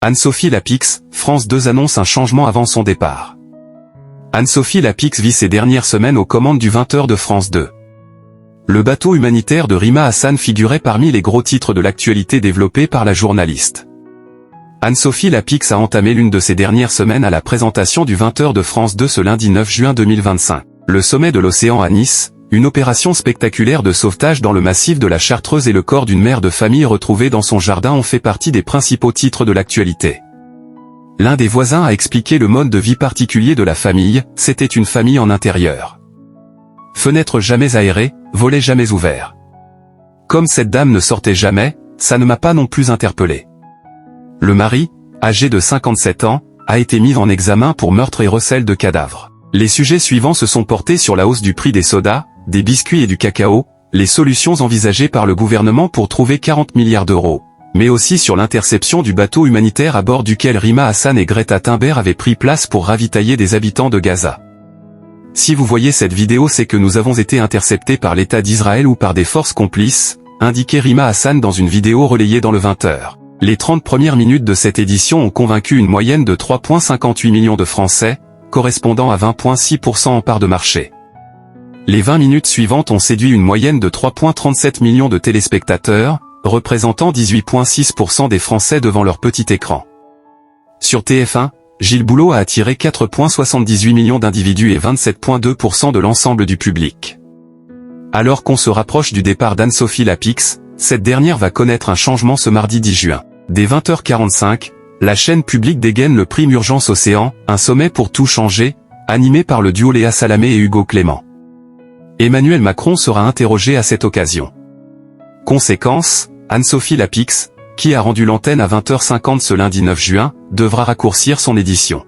Anne-Sophie Lapix, France 2 annonce un changement avant son départ. Anne-Sophie Lapix vit ses dernières semaines aux commandes du 20h de France 2. Le bateau humanitaire de Rima Hassan figurait parmi les gros titres de l'actualité développés par la journaliste. Anne-Sophie Lapix a entamé l'une de ses dernières semaines à la présentation du 20h de France 2 ce lundi 9 juin 2025. Le sommet de l'océan à Nice, une opération spectaculaire de sauvetage dans le massif de la Chartreuse et le corps d'une mère de famille retrouvée dans son jardin ont fait partie des principaux titres de l'actualité. L'un des voisins a expliqué le mode de vie particulier de la famille, c'était une famille en intérieur. Fenêtres jamais aérées, volets jamais ouverts. Comme cette dame ne sortait jamais, ça ne m'a pas non plus interpellé. Le mari, âgé de 57 ans, a été mis en examen pour meurtre et recel de cadavres. Les sujets suivants se sont portés sur la hausse du prix des sodas, des biscuits et du cacao, les solutions envisagées par le gouvernement pour trouver 40 milliards d'euros, mais aussi sur l'interception du bateau humanitaire à bord duquel Rima Hassan et Greta Thunberg avaient pris place pour ravitailler des habitants de Gaza. Si vous voyez cette vidéo, c'est que nous avons été interceptés par l'État d'Israël ou par des forces complices, indiquait Rima Hassan dans une vidéo relayée dans le 20h. Les 30 premières minutes de cette édition ont convaincu une moyenne de 3,58 millions de Français, correspondant à 20,6% en part de marché. Les 20 minutes suivantes ont séduit une moyenne de 3,37 millions de téléspectateurs, représentant 18,6% des Français devant leur petit écran. Sur TF1, Gilles Boulot a attiré 4,78 millions d'individus et 27,2% de l'ensemble du public. Alors qu'on se rapproche du départ d'Anne-Sophie Lapix, cette dernière va connaître un changement ce mardi 10 juin. Dès 20h45, la chaîne publique dégaine le prix Urgence Océan, un sommet pour tout changer, animé par le duo Léa Salamé et Hugo Clément. Emmanuel Macron sera interrogé à cette occasion. Conséquence, Anne-Sophie Lapix, qui a rendu l'antenne à 20h50 ce lundi 9 juin, devra raccourcir son édition.